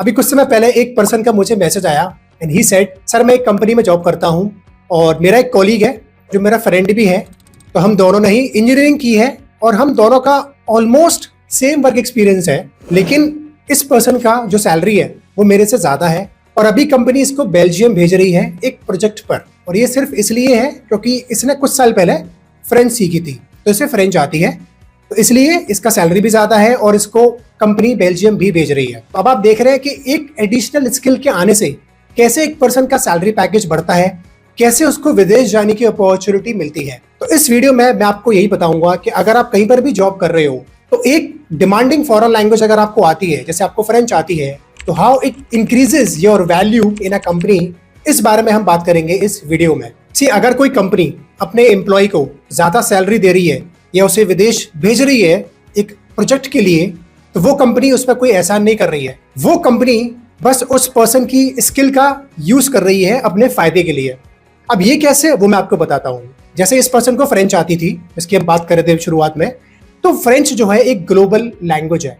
अभी कुछ समय पहले एक पर्सन का मुझे मैसेज आया एंड ही सेड, सर मैं एक कंपनी में जॉब करता हूँ और मेरा एक कॉलीग है जो मेरा फ्रेंड भी है, तो हम दोनों ने ही इंजीनियरिंग की है और हम दोनों का ऑलमोस्ट सेम वर्क एक्सपीरियंस है, लेकिन इस पर्सन का जो सैलरी है वो मेरे से ज़्यादा है और अभी कंपनी इसको बेल्जियम भेज रही है एक प्रोजेक्ट पर। और ये सिर्फ इसलिए है क्योंकि इसने कुछ साल पहले फ्रेंच सीखी थी, तो इसे फ्रेंच आती है, तो इसलिए इसका सैलरी भी ज़्यादा है और इसको कंपनी बेल्जियम भी भेज रही है। तो अब आप देख रहे हैं कि एक एडिशनल स्किल के आने से कैसे एक पर्सन का सैलरी पैकेज बढ़ता है, कैसे उसको विदेश जाने की अपॉर्चुनिटी मिलती है। तो इस वीडियो में मैं आपको यही बताऊंगा कि अगर आप कहीं पर भी जॉब कर रहे हो तो एक डिमांडिंग फॉरेन लैंग्वेज अगर आपको आती है, जैसे आपको फ्रेंच आती है, तो how it increases your value in a company, इस बारे में हम बात करेंगे इस वीडियो में। सी, अगर कोई कंपनी अपने एम्प्लॉय को ज्यादा सैलरी दे रही है या उसे विदेश भेज रही है एक प्रोजेक्ट के लिए, तो वो कंपनी उस पर कोई एहसान नहीं कर रही है, वो कंपनी बस उस पर्सन की स्किल का यूज कर रही है अपने फायदे के लिए। अब ये कैसे, वो मैं आपको बताता हूँ। जैसे इस पर्सन को फ्रेंच आती थी, जिसकी हम बात कर रहे थे शुरुआत में, तो फ्रेंच जो है एक ग्लोबल लैंग्वेज है,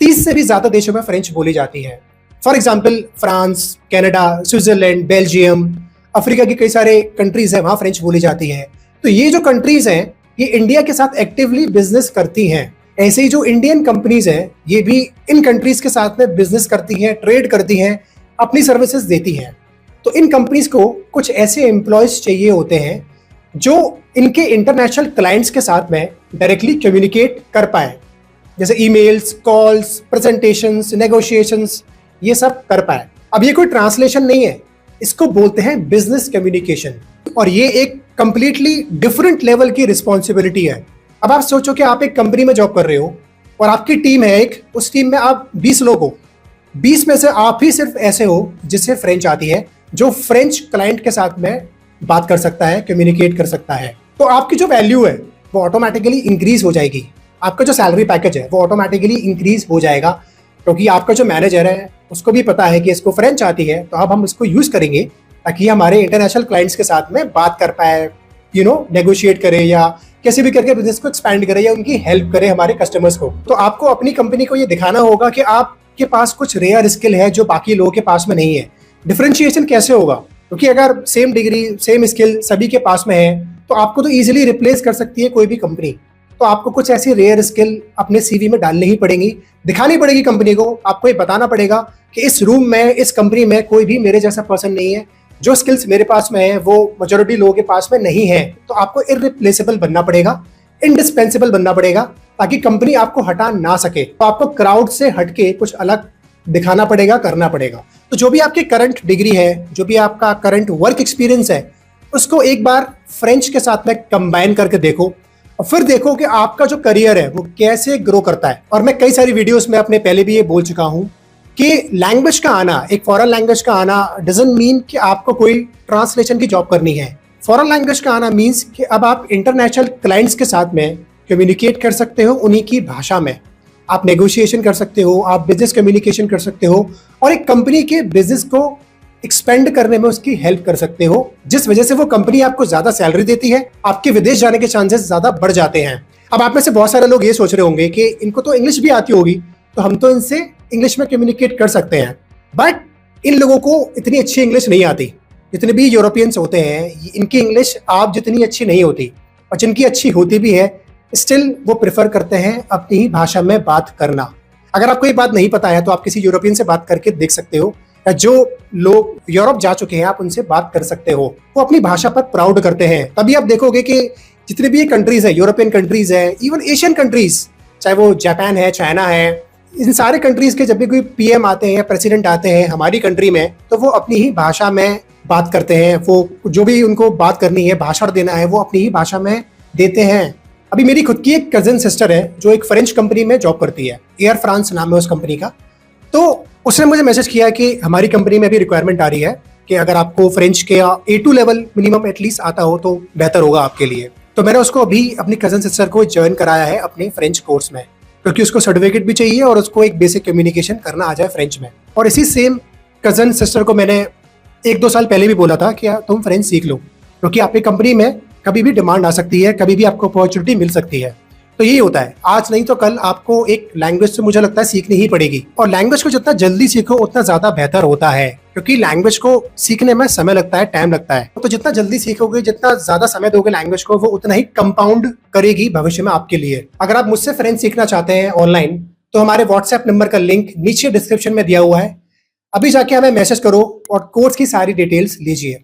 30 से भी ज्यादा देशों में फ्रेंच बोली जाती है। For example France, Canada, Switzerland, Belgium, Africa की कई सारे कंट्रीज है, वहां फ्रेंच बोली जाती है। तो ये जो कंट्रीज हैं ये इंडिया के साथ एक्टिवली बिजनेस करती हैं। ऐसे ही जो इंडियन कंपनीज हैं ये भी इन कंट्रीज के साथ में बिजनेस करती हैं, ट्रेड करती हैं, अपनी सर्विसेज देती हैं। तो इन कंपनीज को कुछ ऐसे एम्प्लॉयज चाहिए होते हैं जो इनके इंटरनेशनल क्लाइंट्स के साथ में डायरेक्टली कम्युनिकेट कर पाए, जैसे ईमेल्स, कॉल्स, प्रेजेंटेशंस, नेगोशिएशंस, ये सब कर पाए। अब ये कोई ट्रांसलेशन नहीं है, इसको बोलते हैं बिजनेस कम्युनिकेशन, और ये एक कंप्लीटली डिफरेंट लेवल की रिस्पॉन्सिबिलिटी है। अब आप सोचो कि आप एक कंपनी में जॉब कर रहे हो और आपकी टीम है एक, उस टीम में आप 20 लोग हो, 20 में से आप ही सिर्फ ऐसे हो जिससे फ्रेंच आती है, जो फ्रेंच क्लाइंट के साथ में बात कर सकता है, कम्युनिकेट कर सकता है। तो आपकी जो वैल्यू है वो ऑटोमेटिकली इंक्रीज हो जाएगी, आपका जो सैलरी पैकेज है वो ऑटोमेटिकली इंक्रीज हो जाएगा, क्योंकि आपका जो मैनेजर है उसको भी पता है कि इसको फ्रेंच आती है, तो अब हम इसको यूज करेंगे ताकि हमारे इंटरनेशनल क्लाइंट्स के साथ में बात कर पाए, नेगोशिएट करे या कैसे भी करके बिजनेस को एक्सपैंड करे या उनकी हेल्प करे हमारे कस्टमर्स को। तो आपको अपनी कंपनी को ये दिखाना होगा कि आपके पास कुछ रेयर स्किल है जो बाकी लोगों के पास में नहीं है। डिफरेंशिएशन कैसे होगा, क्योंकि अगर सेम डिग्री, सेम स्किल सभी के पास में है तो आपको तो इजीली रिप्लेस कर सकती है कोई भी कंपनी। तो आपको कुछ ऐसी रेयर स्किल अपने सीवी में डालनी ही पड़ेंगी, दिखानी पड़ेगी कंपनी को। आपको ये बताना पड़ेगा कि इस रूम में, इस कंपनी में कोई भी मेरे जैसा पर्सन नहीं है, जो स्किल्स मेरे पास में है वो मेजॉरिटी लोगों के पास में नहीं है। तो आपको इररिप्लेसेबल बनना पड़ेगा, इंडिस्पेंसिबल बनना पड़ेगा, ताकि कंपनी आपको हटा ना सके। तो आपको क्राउड से हटके कुछ अलग दिखाना पड़ेगा, करना पड़ेगा। तो जो भी आपकी करंट डिग्री है, जो भी आपका करंट वर्क एक्सपीरियंस है, उसको एक बार फ्रेंच के साथ में कंबाइन करके देखो और फिर देखो कि आपका जो करियर है वो कैसे ग्रो करता है। और मैं कई सारी वीडियोस में अपने पहले भी ये बोल चुका हूं कि लैंग्वेज का आना, एक फॉरेन लैंग्वेज का आना डजंट मीन कि आपको कोई ट्रांसलेशन की जॉब करनी है। फॉरेन लैंग्वेज का आना मीन्स कि अब आप इंटरनेशनल क्लाइंट्स के साथ में कम्युनिकेट कर सकते हो, उन्हीं की भाषा में आप नेगोशिएशन कर सकते हो, आप बिजनेस कम्युनिकेशन कर सकते हो और एक कंपनी के बिजनेस को एक्सपेंड करने में उसकी हेल्प कर सकते हो, जिस वजह से वो कंपनी आपको ज्यादा सैलरी देती है, आपके विदेश जाने के चांसेस ज्यादा बढ़ जाते हैं। अब आप में से बहुत सारे लोग ये सोच रहे होंगे कि इनको तो इंग्लिश भी आती होगी, तो हम तो इनसे इंग्लिश में कम्युनिकेट कर सकते हैं। बट इन लोगों को इतनी अच्छी इंग्लिश नहीं आती। जितने भी यूरोपियंस होते हैं, इनकी इंग्लिश आप जितनी अच्छी नहीं होती, और जिनकी अच्छी होती भी है स्टिल वो प्रेफर करते हैं अपनी ही भाषा में बात करना। अगर आपको ये बात नहीं पता है तो आप किसी यूरोपियन से बात करके देख सकते हो, या जो लोग यूरोप जा चुके हैं आप उनसे बात कर सकते हो, वो अपनी भाषा पर प्राउड करते हैं। तभी आप देखोगे कि जितने भी ये कंट्रीज है, यूरोपियन कंट्रीज है, इवन एशियन कंट्रीज, चाहे वो जापान है, चाइना है, इन सारे कंट्रीज के जब भी कोई पीएम आते हैं, प्रेसिडेंट आते हैं हमारी कंट्री में, तो वो अपनी ही भाषा में बात करते हैं। वो जो भी उनको बात करनी है, भाषण देना है, वो अपनी ही भाषा में देते हैं। अभी मेरी खुद की एक कजिन सिस्टर है जो एक फ्रेंच कंपनी में जॉब करती है, एयर फ्रांस नाम है उस कंपनी का। तो उसने मुझे मैसेज किया कि हमारी कंपनी में भी रिक्वायरमेंट आ रही है कि अगर आपको फ्रेंच के A2 लेवल मिनिमम एटलीस्ट आता हो तो बेहतर होगा आपके लिए। तो मैंने उसको अभी अपनी कजिन सिस्टर को ज्वाइन कराया है अपने फ्रेंच कोर्स में, क्योंकि उसको सर्टिफिकेट भी चाहिए और उसको एक बेसिक कम्युनिकेशन करना आ जाए फ्रेंच में। और इसी सेम कजन सिस्टर को मैंने 1-2 साल पहले भी बोला था कि तुम फ्रेंच सीख लो, क्योंकि आपकी कंपनी में कभी भी डिमांड आ सकती है, कभी भी आपको अपॉर्चुनिटी मिल सकती है। तो यही होता है, आज नहीं तो कल आपको एक लैंग्वेज तो मुझे लगता है सीखनी ही पड़ेगी, और लैंग्वेज को जितना जल्दी सीखो उतना ज्यादा बेहतर होता है, क्योंकि लैंग्वेज को सीखने में समय लगता है, टाइम लगता है। तो जितना जल्दी सीखोगे, जितना ज्यादा समय दोगे लैंग्वेज को, वो उतना ही कंपाउंड करेगी भविष्य में आपके लिए। अगर आप मुझसे फ्रेंच सीखना चाहते हैं ऑनलाइन, तो हमारे व्हाट्सएप नंबर का लिंक नीचे डिस्क्रिप्शन में दिया हुआ है, अभी जाके हमें मैसेज करो और कोर्स की सारी डिटेल्स लीजिए।